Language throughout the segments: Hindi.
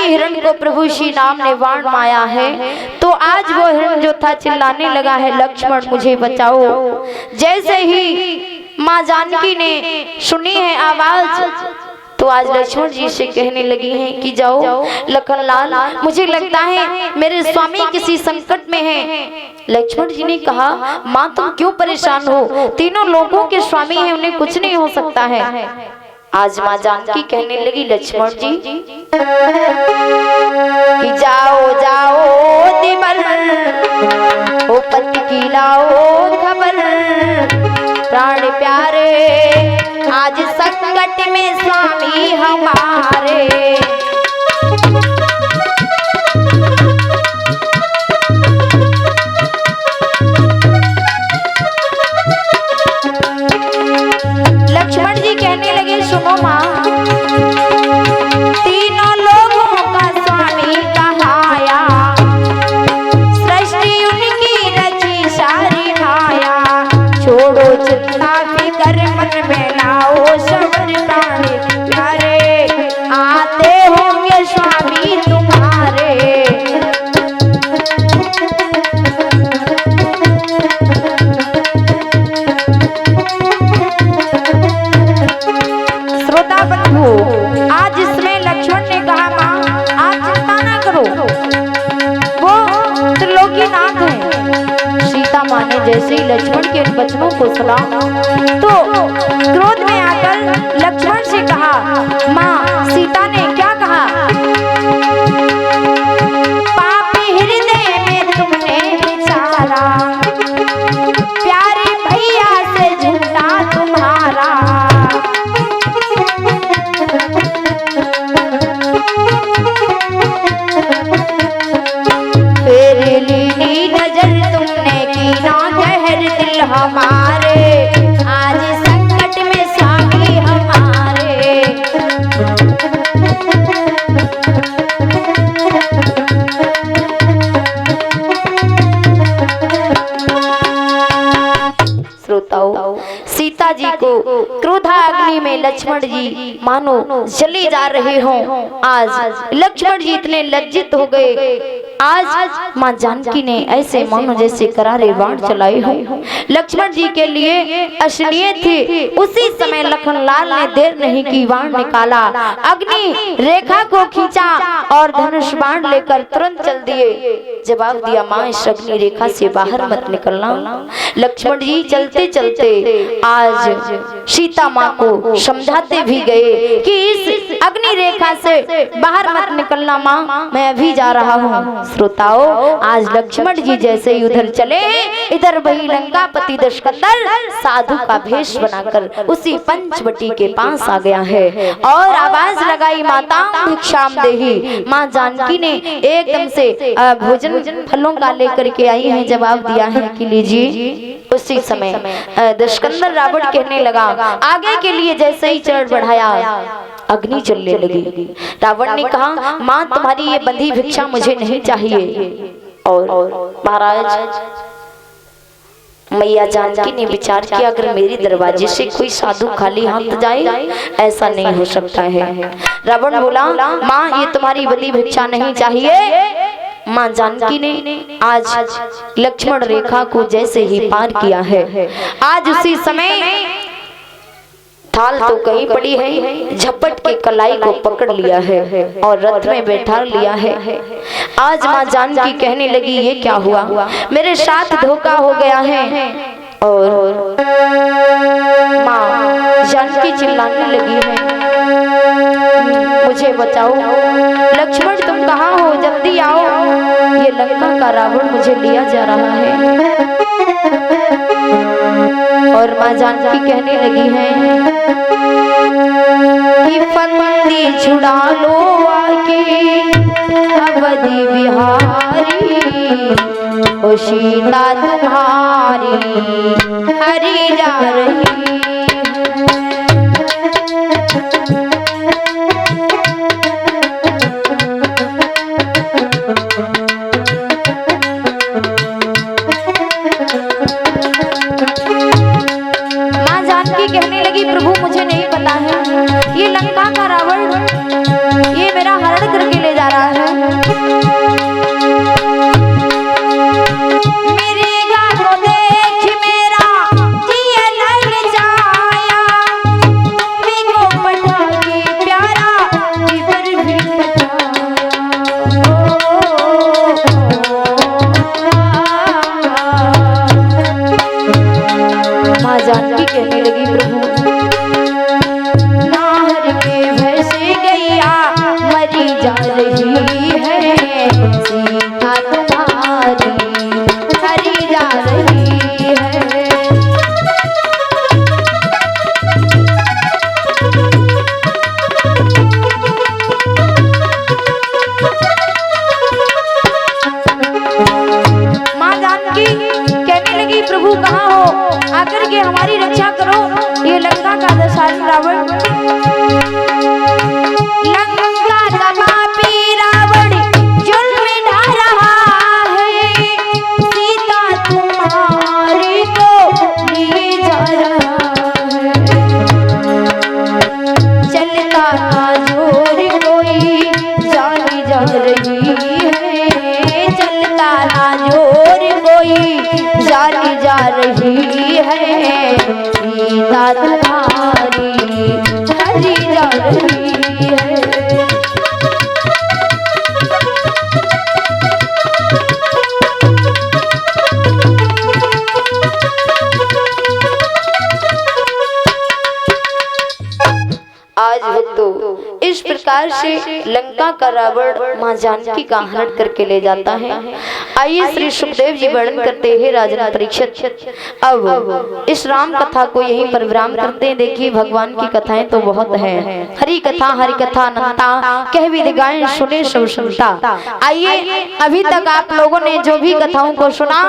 हिरण को प्रभु श्री राम ने बाण मारा है, तो आज वो हिरण जो था चिल्लाने लगा है, लक्ष्मण मुझे बचाओ। जैसे ही माँ जानकी ने सुनी है आवाज, तो आज लक्ष्मण जी से कहने लगी हैं कि जाओ लखनलाल, मुझे लगता है मेरे स्वामी किसी संकट में हैं। लक्ष्मण जी ने कहा, माँ तुम क्यों परेशान हो, तीनों लोगों के स्वामी हैं, उन्हें कुछ नहीं हो सकता है। आज माँ जानकी कहने लगी, लक्ष्मण जी कि जाओ जाओ दिबर, ओ पति की लाओ खबर, प्राण प्यारे आज संकट में स्वामी हमारे। लक्ष्मण जी कहने लगे, सुनो माँ, तीनों लोगों का स्वामी कहाया, सृष्टि उनकी रची सारी माया, छोड़ो चिंता फिकर मन में लाओ सबर, प्राण प्यारे आते होंगे स्वामी तुम्हारे। श्रोता बंधु, आज इसमें लक्ष्मण ने कहा, माँ आप चिंता ना करो, वो त्रिलोकीनाथ है। सीता माँ ने जैसे ही लक्ष्मण के इन वचनों को सुना, तो क्रोध में आकर लक्ष्मण से कहा, माँ सीता ने क्या कहा, पापी हृदय में तुमने विचारा, प्यारे भैया से झूठा तुम्हारा। फेर ली नजर तुमने की ना कहर दिल हमारे, आज संकट में स्वामी हमारे। श्रोताओं, सीता जी को क्रोधाग्नि में लक्ष्मण जी मानो जले जा रहे हों। आज लक्ष्मण जी इतने लज्जित हो गए, आज माँ जानकी ने ऐसे मानो जैसे करारे बाण चलाए हों। लक्ष्मण जी के लिए अशनीय थे। उसी समय लखनलाल ने देर नहीं की, बाण निकाला, अग्नि रेखा को खींचा और धनुष बाण लेकर तुरंत चल दिए। जवाब दिया, माँ इस अग्नि रेखा से बाहर मत निकलना। लक्ष्मण जी चलते चलते आज सीता माँ को समझाते भी गए कि इस अग्नि रेखा से बाहर मत निकलना माँ, मैं अभी जा रहा हूँ। श्रोताओं, आज लक्ष्मण जी जैसे ही उधर चले, इधर वही लंकापति दुष्कंदर साधु का भेष बनाकर उसी पंचवटी के पास आ गया है और आवाज लगाई, माता भिक्षाम देहि। माँ जानकी ने एकदम से भोजन फलों का लेकर के आई है, जवाब दिया है कि लीजिए। उसी समय दुष्कंदर रावण कहने लगा, आगे के लिए जैसे ही चरण बढ़ाया अग्नि जलने लगी। रावण ने कहा, माँ तुम्हारी ये बंधी भिक्षा मुझे नहीं चाहिए। और महाराज मैया जानकी ने विचार किया, अगर मेरे दरवाजे से कोई साधु खाली हाथ जाए ऐसा नहीं हो सकता है। रावण बोला, माँ ये तुम्हारी बंधी भिक्षा नहीं चाहिए। माँ जानकी ने आज लक्ष्मण रेखा को जैसे ही पार किया है, आज उसी समय थाल तो कहीं पड़ी है, झपट के कलाई को पकड़ लिया है और रथ में बैठा लिया है। आज माँ जानकी कहने लगी, ये क्या हुआ, मेरे साथ धोखा हो गया है। और माँ जानकी चिल्लाने लगी है, मुझे बचाओ, लक्ष्मण तुम कहाँ हो, जल्दी आओ, ये लंका का रावण मुझे लिया जा रहा है। और माँ जानकी कहने लगी है कि फंदी छुड़ा लो आके अवधि बिहारी, ओ सीता तुम्हारी हरी जा रही। कहने लगी, प्रभु मुझे नहीं पता है, ये लंका का रावण ये मेरा हरण करके ले जा रहा कहने लगी प्रभु नाहर के भय से गैया मरी जा रही है, सीता तुम्हारी हरी जा रही है। माँ जानकी कहने लगी प्रभु कहाँ हो, आकर के हमारी रक्षा करो। ये लंका का दशारी रावण, लंका का पापी रावण जुल्म ढा रहा है, सीता तुम्हारी को ले जा रहा है। चलता ना जोर कोई जानी जा रही है, चलता ना जोर कोई जानी जा रही है, सीता तुम्हारी हरी जा रही है। आज भक्तों इस प्रकार से लंका का रावण मां जानकी का हरण करके ले जाता है। आइए श्री सुखदेव जी वर्णन करते हैं राजन परीक्षित। अब इस राम कथा को यहीं पर विराम करते हैं। देखिए भगवान की कथाएं तो बहुत है, हरि कथा अनंता कह विधि गायन सुने सब सुनता। आइए अभी तक आप लोगों ने जो भी कथाओं को सुना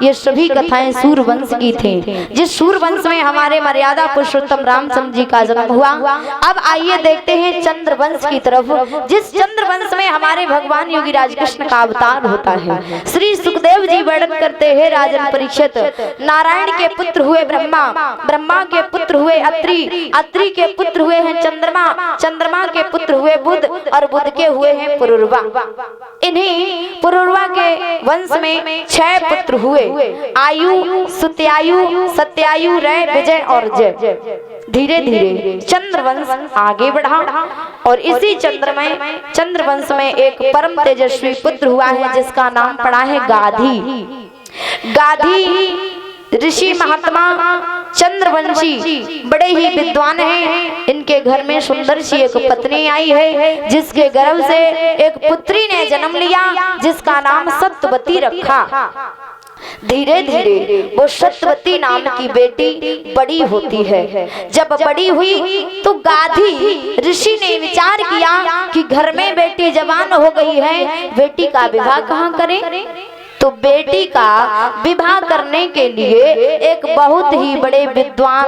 ये सभी कथाएं सूरवंश की थी, जिस सूरवंश में हमारे मर्यादा पुरुषोत्तम रामचंद्र जी का जन्म हुआ। अब आइए देखते हैं चंद्रवंश की तरफ, जिस चंद्रवंश में हमारे भगवान योगीराज कृष्ण का अवतार होता है। श्री सुखदेव जी वर्णन करते हैं राजन परीक्षित, नारायण के पुत्र हुए ब्रह्मा, ब्रह्मा के पुत्र हुए अत्रि, अत्रि के पुत्र हुए हैं चंद्रमा, चंद्रमा के पुत्र हुए बुध और बुध के हुए हैं पुरुरवा। इन्हीं पुरुरवा के वंश में 6 पुत्र हुए, आयु, सुत्यायु, सत्यायु, रय, विजय और जय। धीरे धीरे चंद्रवंश आगे बढ़ा और इसी चंद्रवंश में एक परम तेजस्वी पुत्र हुआ है जिसका नाम पड़ा है गाधी। गाधी ऋषि महात्मा चंद्रवंशी बड़े ही विद्वान हैं। इनके घर में सुंदर सी एक पत्नी आई है जिसके गर्भ से एक पुत्री ने जन्म लिया जिसका नाम सत्यवती रखा। धीरे धीरे वो सत्यवती नाम की बेटी बड़ी होती है। जब बड़ी हुई तो गाधी ऋषि ने विचार किया कि घर में बेटी जवान हो गई है, बेटी का विवाह कहाँ करें। तो बेटी का विवाह करने के लिए एक बहुत ही बड़े विद्वान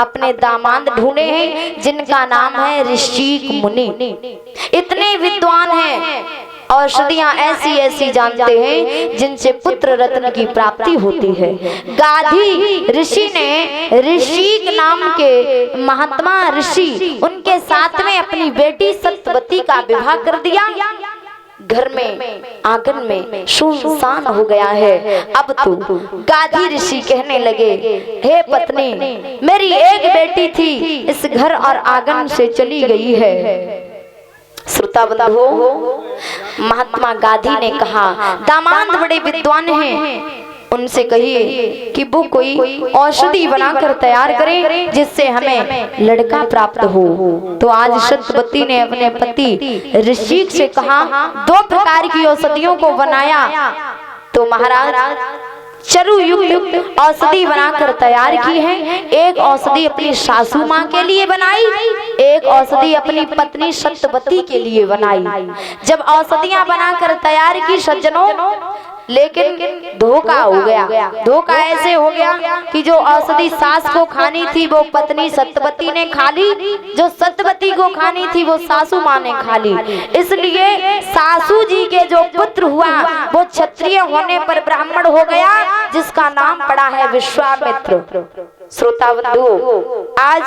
अपने दामाद ढूंढे हैं जिनका नाम है ऋषिक मुनि। इतने विद्वान हैं, औषधियां ऐसी ऐसी जानते हैं जिनसे पुत्र रत्न की प्राप्ति होती है। गाधी ऋषि ने ऋषिक नाम के महात्मा ऋषि उनके साथ में अपनी बेटी सत्यवती का विवाह कर दिया। घर में आंगन में सुनसान हो गया है। अब तो गाधी ऋषि कहने लगे, हे पत्नी, मेरी एक बेटी थी, इस घर और आंगन से चली गई है। श्रोता बंधुओं, महात्मा गाधी ने कहा, दामाद बड़े विद्वान हैं, उनसे कहिए कि वो कोई औषधि बनाकर तैयार करें जिससे हमें लड़का प्राप्त हो। तो आज सत्यवती ने अपने पति ऋषिक से कहा, 2 प्रकार की औषधियों को बनाया। तो महाराज चरु युक्त औषधि बनाकर तैयार की है। एक औषधि अपनी सासू माँ के लिए बनाई, एक औषधि अपनी पत्नी सत्यवती के लिए बनाई। जब औषधियां बनाकर तैयार की सज्जनों, लेकिन धोखा हो गया। धोखा ऐसे हो गया कि जो औषधि सास को खानी थी वो पत्नी सत्यवती ने खा ली, जो सत्यवती को खानी थी वो सासू माँ ने खा ली। इसलिए सासू जी के जो पुत्र हुआ वो क्षत्रिय होने पर ब्राह्मण हो गया जिसका नाम पड़ा है विश्वामित्र। श्रोता बंधुओं, आज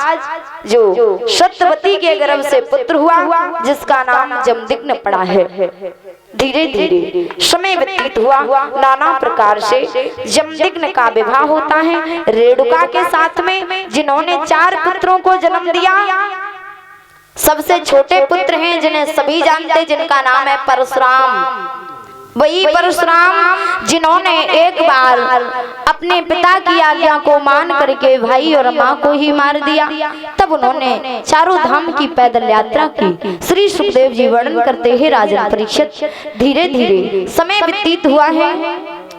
जो सत्यवती के गर्भ से पुत्र हुआ जिसका नाम जमदग्नि पड़ा है। धीरे धीरे समय व्यतीत हुआ, नाना प्रकार से जमदग्नि का विवाह होता है रेणुका के साथ में, जिन्होंने 4 पुत्रों को जन्म दिया। सबसे छोटे पुत्र हैं जिन्हें सभी जानते, जिनका नाम है परशुराम। वही परशुराम जिन्होंने एक बार अपने पिता की आज्ञा को मान करके भाई और माँ को ही मार दिया, तब उन्होंने चारों धाम की पैदल यात्रा की। श्री सुखदेव जी वर्णन करते हैं, राजन परीक्षित, धीरे धीरे समय व्यतीत हुआ है,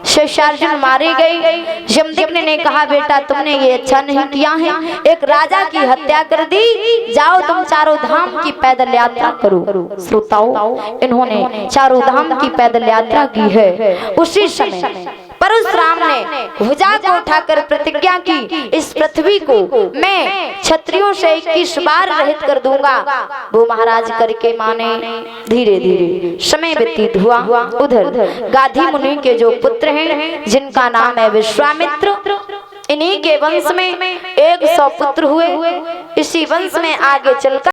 शेषार्जुन मारे गए। जमदग्नि ने कहा, बेटा तुमने ये अच्छा नहीं किया है, एक राजा की हत्या कर दी, जाओ तुम चारों धाम की पैदल यात्रा करो। श्रोताओं, इन्होंने चारों धाम की पैदल यात्रा की है। उसी समय परशुराम ने भुजा को उठाकर प्रतिज्ञा की, इस पृथ्वी को मैं क्षत्रियों से 21 बार रहित कर दूंगा। वो महाराज करके माने। धीरे धीरे समय व्यतीत हुआ। उधर गाधी मुनि के जो पुत्र हैं, जिनका नाम है विश्वामित्र, इन्हीं के वंश में 100 पुत्र हुए। इसी वंश में आगे चलकर